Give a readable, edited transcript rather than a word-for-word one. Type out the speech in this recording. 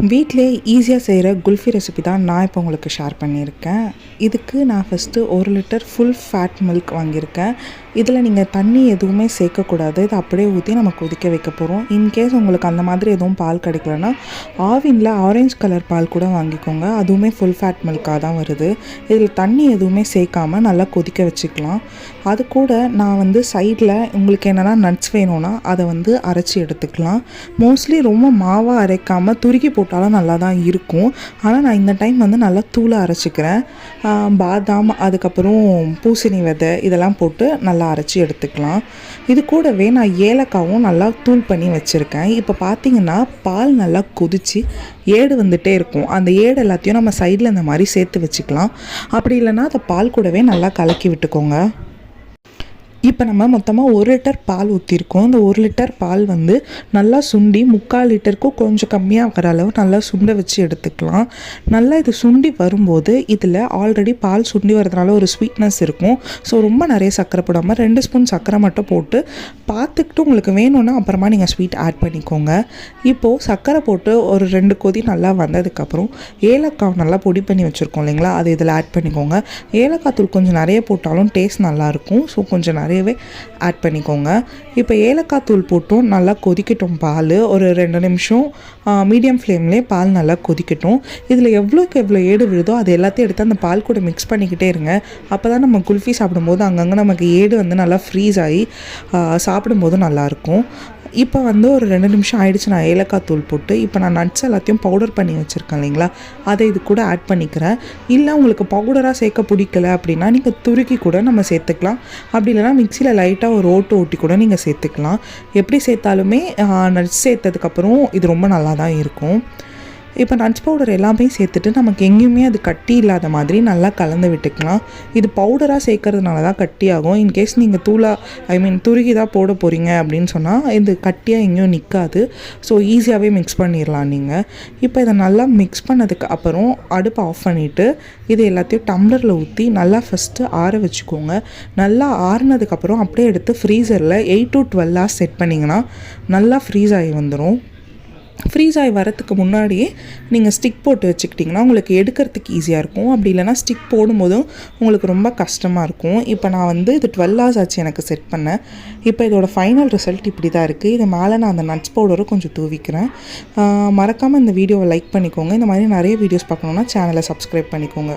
வீட்டிலே ஈஸியாக செய்கிற குல்ஃபி ரெசிபி தான் நான் இப்போ உங்களுக்கு ஷேர் பண்ணியிருக்கேன். இதுக்கு நான் first 1 litre full fat milk வாங்கியிருக்கேன். இதில் நீங்கள் தண்ணி எதுவுமே சேர்க்கக்கூடாது. இதை அப்படியே ஊற்றி நம்ம கொதிக்க வைக்க போகிறோம். இன்கேஸ் உங்களுக்கு அந்த மாதிரி எதுவும் பால் கிடைக்கலன்னா ஆவினில் ஆரஞ்சு கலர் பால் கூட வாங்கிக்கோங்க. அதுவுமே ஃபுல் ஃபேட் மில்காக தான் வருது. இதில் தண்ணி எதுவுமே சேர்க்காமல் நல்லா கொதிக்க வச்சுக்கலாம். அது கூட நான் சைடில் உங்களுக்கு என்னென்னா நட்ஸ் வேணும்னா அதை அரைச்சி எடுத்துக்கலாம். மோஸ்ட்லி ரொம்ப மாவாக அரைக்காமல் துருக்கி போட்டாலும் நல்லா தான் இருக்கும். ஆனால் நான் இந்த டைம் நல்லா தூளாக அரைச்சிக்கிறேன். பாதாம், அதுக்கப்புறம் பூசணி விதை இதெல்லாம் போட்டு நல்லா அரைச்சி எடுத்துக்கலாம். இது கூடவே நான் ஏலக்காவும் நல்லா தூள் பண்ணி வச்சுருக்கேன். இப்போ பார்த்திங்கன்னா பால் நல்லா கொதித்து ஏடு வந்துகிட்டே இருக்கும். அந்த ஏடு எல்லாத்தையும் நம்ம சைடில் இந்த மாதிரி சேர்த்து வச்சுக்கலாம். அப்படி இல்லைன்னா அதை பால் கூடவே நல்லா கலக்கி விட்டுக்கோங்க. இப்போ நம்ம மொத்தமாக 1 லிட்டர் பால் ஊற்றிருக்கோம். இந்த 1 லிட்டர் பால் நல்லா சுண்டி 3/4 லிட்டருக்கும் கொஞ்சம் கம்மியாக வர அளவு நல்லா சுண்ட வச்சு எடுத்துக்கலாம். நல்லா இது சுண்டி வரும்போது இதில் ஆல்ரெடி பால் சுண்டி வரதுனால ஒரு ஸ்வீட்னஸ் இருக்கும். ஸோ ரொம்ப நிறைய சர்க்கரை போடாமல் 2 ஸ்பூன் சர்க்கரை மட்டும் போட்டு பார்த்துக்கிட்டு உங்களுக்கு வேணும்னா அப்புறமா நீங்கள் ஸ்வீட் ஆட் பண்ணிக்கோங்க. இப்போது சர்க்கரை போட்டு ஒரு 2 கொதி நல்லா வந்ததுக்கப்புறம் ஏலக்காய் நல்லா பொடி பண்ணி வச்சுருக்கோம் இல்லைங்களா, அது இதில் ஆட் பண்ணிக்கோங்க. ஏலக்காய் தூள் கொஞ்சம் நிறைய போட்டாலும் டேஸ்ட் நல்லாயிருக்கும். ஸோ கொஞ்சம் நிறையவே ஆட் பண்ணிக்கோங்க. இப்போ ஏலக்காய் தூள் போட்டும் நல்லா கொதிக்கட்டும். பால் ஒரு 2 நிமிஷம் மீடியம் ஃப்ளேம்லேயே பால் நல்லா கொதிக்கட்டும். இதில் எவ்வளோக்கு எவ்வளோ ஏடு விழுதோ அது எல்லாத்தையும் எடுத்து அந்த பால் கூட மிக்ஸ் பண்ணிக்கிட்டே இருங்க. அப்போ தான் நம்ம குல்ஃபி சாப்பிடும்போது அங்கங்கே நமக்கு ஏடு நல்லா ஃப்ரீஸ் ஆகி சாப்பிடும்போது நல்லாயிருக்கும். இப்போ ஒரு 2 நிமிஷம் ஆகிடுச்சு. நான் ஏலக்காய் தூள் போட்டு இப்போ நான் நட்ஸ் எல்லாத்தையும் பவுடர் பண்ணி வச்சுருக்கேன் இல்லைங்களா, அதை இது கூட ஆட் பண்ணிக்கிறேன். இல்லை உங்களுக்கு பவுடராக சேர்க்க பிடிக்கல அப்படின்னா நீங்கள் துருக்கி கூட நம்ம சேர்த்துக்கலாம். அப்படி இல்லைனா மிக்சியில் லைட்டாக ஒரு ஓட்டு ஓட்டி கூட நீங்கள் சேர்த்துக்கலாம். எப்படி சேர்த்தாலுமே நட்ஸ் சேர்த்ததுக்கப்புறம் இது ரொம்ப நல்லா தான் இருக்கும். இப்போ நட்ஸ் பவுடர் எல்லாமே சேர்த்துட்டு நமக்கு எங்கேயுமே அது கட்டி இல்லாத மாதிரி நல்லா கலந்து விட்டுக்கலாம். இது பவுடராக சேர்க்கறதுனால தான் கட்டியாகும். இன்கேஸ் நீங்கள் துருகி தான் போட போகிறீங்க அப்படின்னு சொன்னால் இது கட்டியாக எங்கேயும் நிற்காது. ஸோ ஈஸியாகவே மிக்ஸ் பண்ணிடலாம் நீங்கள். இப்போ இதை நல்லா மிக்ஸ் பண்ணதுக்கு அப்புறம் அடுப்பை ஆஃப் பண்ணிவிட்டு இது எல்லாத்தையும் டம்ளரில் ஊற்றி நல்லா ஃபஸ்ட்டு ஆற வச்சுக்கோங்க. நல்லா ஆறுனதுக்கப்புறம் அப்படியே எடுத்து ஃப்ரீசரில் 8 to 12 hours செட் பண்ணிங்கன்னா நல்லா ஃப்ரீஸ் ஆகி வந்துடும். ஃப்ரீஸ் ஆகி வரத்துக்கு முன்னாடியே நீங்கள் ஸ்டிக் போட்டு வச்சுக்கிட்டிங்கன்னா உங்களுக்கு எடுக்கிறதுக்கு ஈஸியாக இருக்கும். அப்படி இல்லைனா ஸ்டிக் போடும்போதும் உங்களுக்கு ரொம்ப கஷ்டமாக இருக்கும். இப்போ நான் இது 12 hours ஆச்சு எனக்கு செட் பண்ணேன். இப்போ இதோட ஃபைனல் ரிசல்ட் இப்படி தான் இருக்குது. இது மேலே நான் அந்த நட்ஸ் பவுடரும் கொஞ்சம் தூவிக்கிறேன். மறக்காமல் இந்த வீடியோவை லைக் பண்ணிக்கோங்க. இந்த மாதிரி நிறைய வீடியோஸ் பார்க்கணுன்னா சேனலை சப்ஸ்கிரைப் பண்ணிக்கோங்க.